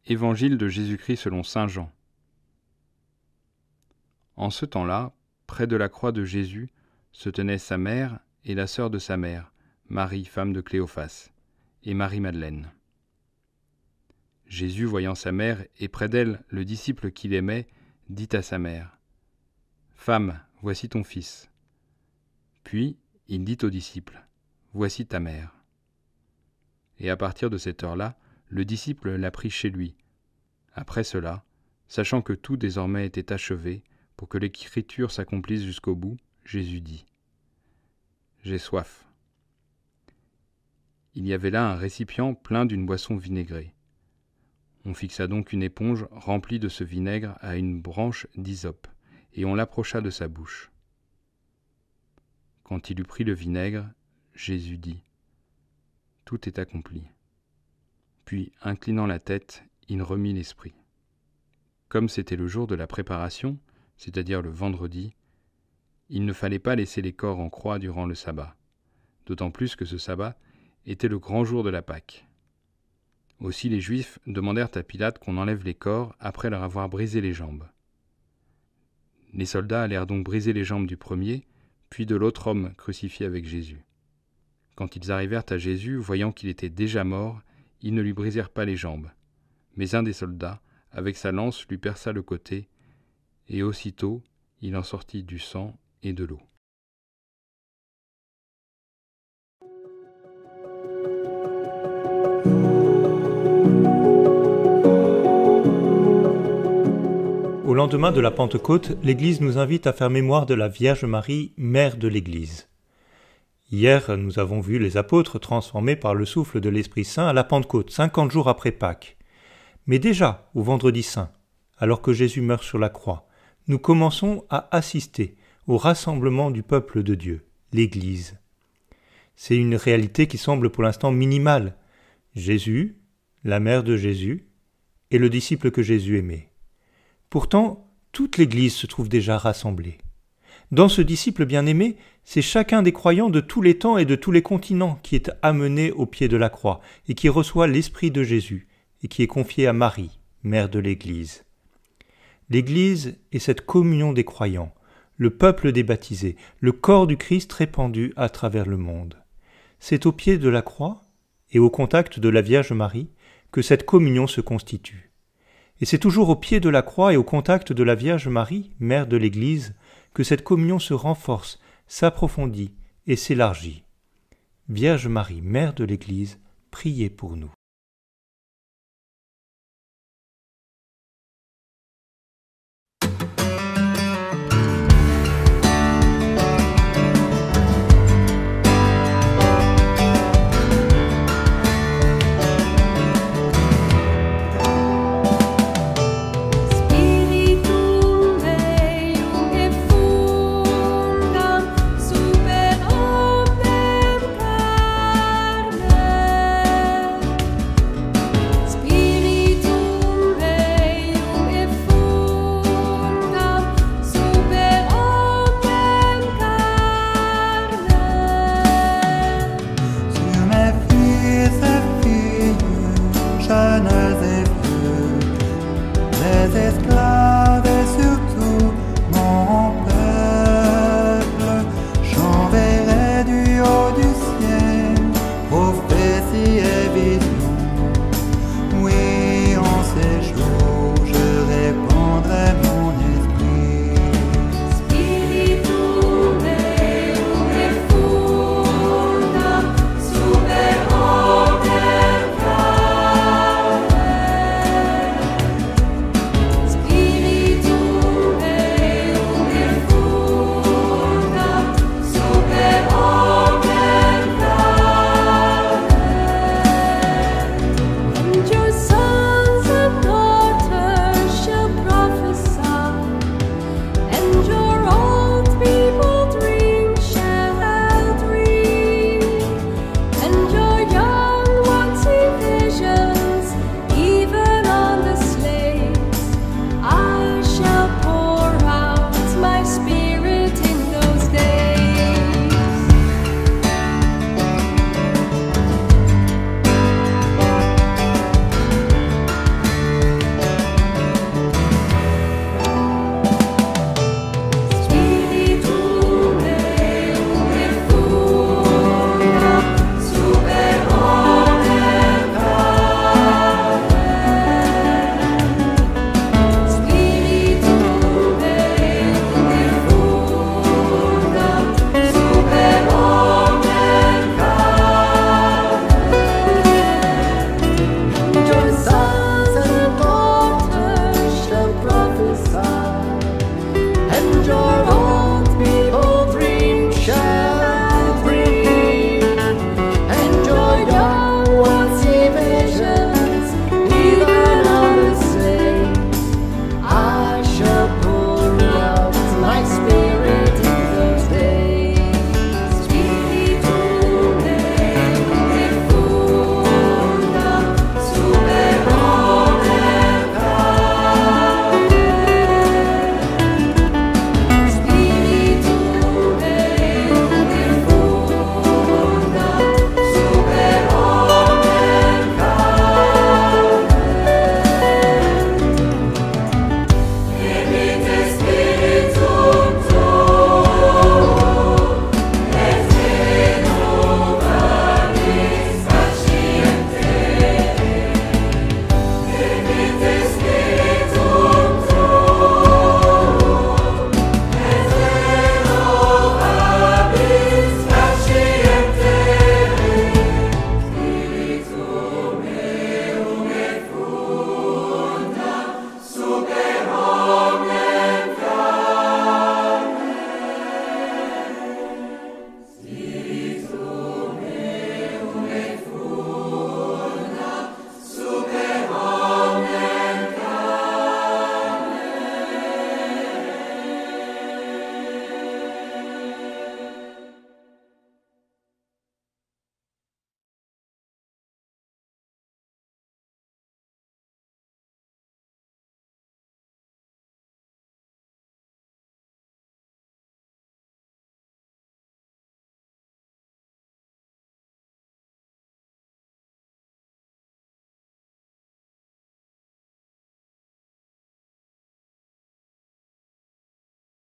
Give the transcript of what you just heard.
Évangile de Jésus-Christ selon saint Jean. En ce temps-là, près de la croix de Jésus, se tenaient sa mère et la sœur de sa mère, Marie, femme de Cléophas, et Marie-Madeleine. Jésus, voyant sa mère et près d'elle le disciple qu'il aimait, dit à sa mère : « Femme, voici ton fils. » Puis il dit au disciple : « Voici ta mère. » Et à partir de cette heure-là, le disciple la prit chez lui. Après cela, sachant que tout désormais était achevé, pour que l'écriture s'accomplisse jusqu'au bout, Jésus dit : « J'ai soif. » Il y avait là un récipient plein d'une boisson vinaigrée. On fixa donc une éponge remplie de ce vinaigre à une branche d'hysope, et on l'approcha de sa bouche. Quand il eut pris le vinaigre, Jésus dit : « Tout est accompli. » Puis, inclinant la tête, il remit l'esprit. Comme c'était le jour de la préparation, c'est-à-dire le vendredi, il ne fallait pas laisser les corps en croix durant le sabbat, d'autant plus que ce sabbat était le grand jour de la Pâque. Aussi les Juifs demandèrent à Pilate qu'on enlève les corps après leur avoir brisé les jambes. Les soldats allèrent donc briser les jambes du premier, puis de l'autre homme crucifié avec Jésus. Quand ils arrivèrent à Jésus, voyant qu'il était déjà mort, ils ne lui brisèrent pas les jambes. Mais un des soldats, avec sa lance, lui perça le côté, et aussitôt il en sortit du sang et de l'eau. Au lendemain de la Pentecôte, l'Église nous invite à faire mémoire de la Vierge Marie, mère de l'Église. Hier, nous avons vu les apôtres transformés par le souffle de l'Esprit Saint à la Pentecôte, 50 jours après Pâques. Mais déjà, au Vendredi Saint, alors que Jésus meurt sur la croix, nous commençons à assister au rassemblement du peuple de Dieu, l'Église. C'est une réalité qui semble pour l'instant minimale. Jésus, la mère de Jésus, et le disciple que Jésus aimait. Pourtant, toute l'Église se trouve déjà rassemblée. Dans ce disciple bien-aimé, c'est chacun des croyants de tous les temps et de tous les continents qui est amené au pied de la croix et qui reçoit l'Esprit de Jésus et qui est confié à Marie, mère de l'Église. L'Église est cette communion des croyants, le peuple des baptisés, le corps du Christ répandu à travers le monde. C'est au pied de la croix et au contact de la Vierge Marie que cette communion se constitue. Et c'est toujours au pied de la croix et au contact de la Vierge Marie, mère de l'Église, que cette communion se renforce, s'approfondit et s'élargit. Vierge Marie, mère de l'Église, priez pour nous. Jeunes et vieux, les esclaves